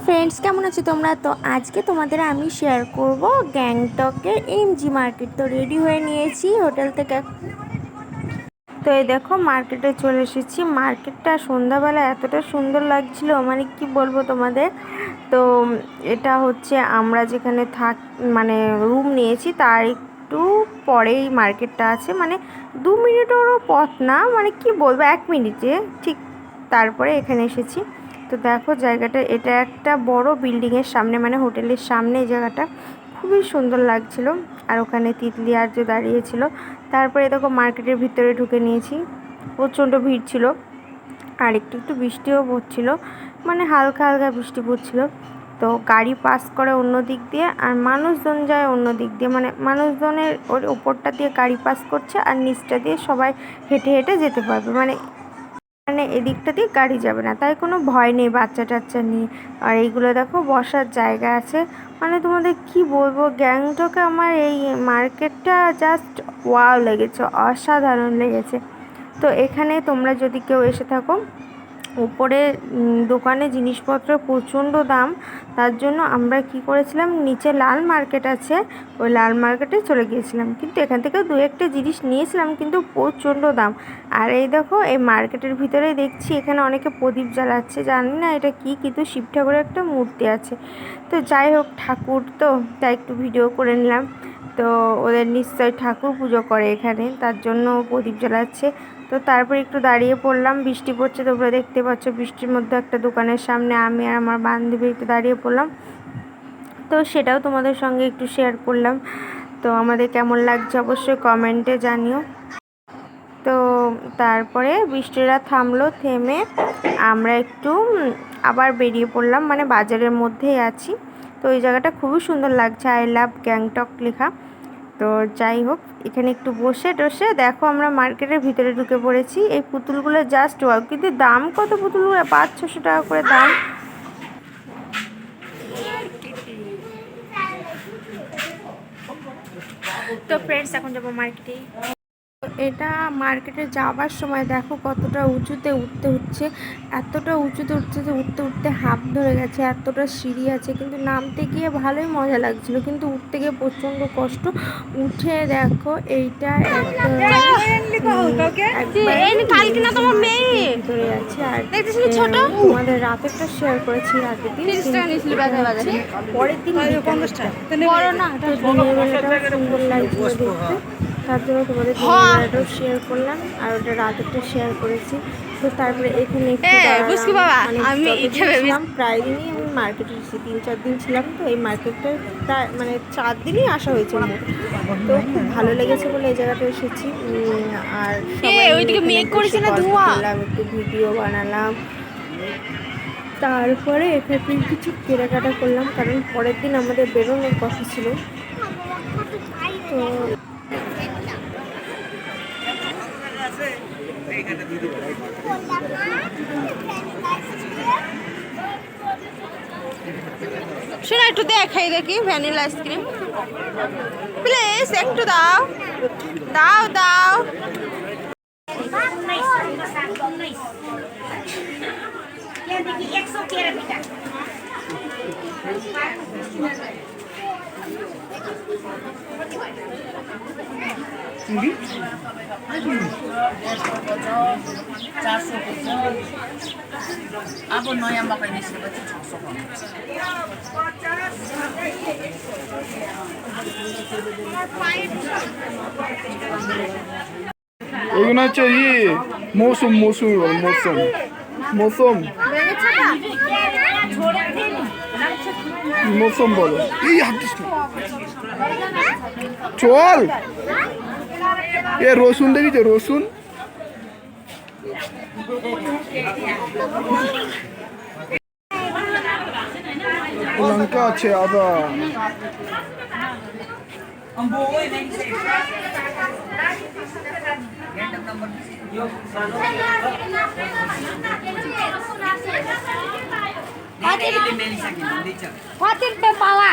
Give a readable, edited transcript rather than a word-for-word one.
Friends, কেমন আছো তোমরা? তো আজকে তোমাদের আমি শেয়ার করব গ্যাংটকের এমজি মার্কেট। তো রেডি হয়ে নিয়েছি হোটেল থেকে। তো এই দেখো মার্কেটে চলে এসেছি। মার্কেটটা সন্ধ্যাবেলা এতটা সুন্দর লাগছিল, মানে কি বলবো তোমাদের। তো এটা হচ্ছে আমরা যেখানে মানে রুম নিয়েছি তার একটু পরেই মার্কেটটা আছে, মানে 2 মিনিটেরও পথ না, মানে কি বলবো 1 মিনিটে ঠিক। তারপরে এখানে এসেছি। তো দেখো জায়গাটা, এটা একটা বড় বিল্ডিংয়ের সামনে, মানে হোটেলের সামনে এই জায়গাটা খুবই সুন্দর লাগছিল। আর ওখানে তিতলি আর যে দাঁড়িয়েছিল। তারপরে দেখো মার্কেটের ভিতরে ঢুকে নিয়েছি। প্রচণ্ড ভিড় ছিল, আর একটু একটু বৃষ্টিও পড়ছিল, মানে হালকা হালকা বৃষ্টি পড়ছিল। তো গাড়ি পাস করে অন্য দিক দিয়ে, আর মানুষজন যায় অন্য দিক দিয়ে, মানে মানুষজনের ওর ওপরটা দিয়ে গাড়ি পাস করছে, আর নিচটা দিয়ে সবাই হেঁটে হেঁটে যেতে পারবে, মানে এদিকটা দিয়ে গাড়ি যাবে না, তাই কোনো ভয় নেই বাচ্চা টাচ্চা নিয়ে। আর এইগুলো দেখো বসার জায়গা আছে, মানে তোমাদের কি বলবো, গ্যাংটকে আমার এই মার্কেটটা জাস্ট ওয়াও লেগেছে, অসাধারণ লেগেছে। তো এখানে তোমরা যদি কেউ এসে থাকো, উপরে দোকানে জিনিসপত্র প্রচণ্ড দাম। তার জন্য আমরা কি করেছিলাম, নিচে লাল মার্কেট আছে, ওই লাল মার্কেটে চলে গিয়েছিলাম। কিন্তু এখান থেকে 2-1টা জিনিস নিয়েছিলাম, কিন্তু প্রচণ্ড দাম। আর এই দেখো এই মার্কেটের ভিতরেই দেখছি এখানে অনেকে প্রদীপ জ্বালাচ্ছে, জানি না এটা কি, কিন্তু শিব ঠাকুরের একটা মূর্তি আছে। তো যাই হোক, ঠাকুর তো তাই একটু ভিডিও করে নিলাম। তো ওদের নিশ্চয় ঠাকুর পুজো করে এখানে, তার জন্য প্রদীপ জ্বালাচ্ছে। তো তারপর একটু দাঁড়িয়ে পড়লাম, বৃষ্টি পড়ছে তোমরা দেখতে পাচ্ছ। বৃষ্টির মধ্যে একটা দোকানের সামনে আমি আর আমার বান্ধবী একটু দাঁড়িয়ে পড়লাম। তো সেটাও তোমাদের সঙ্গে একটু শেয়ার করলাম। তো আমাদের কেমন লাগছে অবশ্যই কমেন্টে জানিও। তো তারপরে বৃষ্টিটা থামলো, থেমে আমরা একটু আবার বেরিয়ে পড়লাম, মানে বাজারের মধ্যেই আছি। তো এই জায়গাটা খুবই সুন্দর লাগছে, আই লাভ গ্যাংটক লেখা। তো যাই হোক, এখানে একটু বসে টসে দেখো আমরা মার্কেটের ভিতরে ঢুকে পড়েছি। এই পুতুলগুলো জাস্ট ওয়াও, কিন্তু দাম কত পুতুলগুলো, 500-600 টাকা করে দাম। তো ফ্রেন্ডস, এখন যাবো মার্কেটে। এটা মার্কেটে যাওয়ার সময় দেখো কতটা উঁচুতে উঠতে হচ্ছে, এতটা উঁচুতে উঠছে যে উঠতে উঠতে হাঁপ ধরে গেছে, এতটা সিঁড়ি আছে। কিন্তু নামতে গিয়ে ভালোই মজা লাগছিল, কিন্তু উঠতে গিয়ে প্রচণ্ড কষ্ট। উঠে দেখো এইটা ভিতরে আছে। আর তোমাদের রাতেরটা শেয়ার করেছি, আগের দিন পরের দিন বড় না, তো দিনের বেলাটা সুন্দর লাগছিল দেখতে, তার জন্য তোমাদের দিনেরটাও শেয়ার করলাম, আর ওটা রাতেরটা শেয়ার করেছি। তো তারপরে এখানে ছিলাম প্রায় দিনই, আমি মার্কেটে এসেছি 3-4 দিন ছিলাম। তো এই মার্কেটটা প্রায় মানে 4 দিনই আসা হয়েছে মোট। তো খুব ভালো লেগেছে বলে এই জায়গাটা এসেছি। আর করলাম, একটু ভিডিও বানালাম। তারপরে এখানে কিছু কেনাকাটা করলাম, কারণ পরের দিন আমাদের বেরোনোর কথা ছিল। তো শোনো, একটু দেখাই দেখি ভ্যানিলা আইসক্রিম প্লিজ, একটু দাও দাও দাও। Ako no yang makan ini sebab itu cocok. এগুলো হচ্ছে মৌসুম মৌসুমি বলে, মৌসুম মৌসুম মৌসুম বলে। এই হাঁটিস না, চল। এ রসুন দেখেছো, রসুন লঙ্কা আছে, আদা। Hotel pe pawa.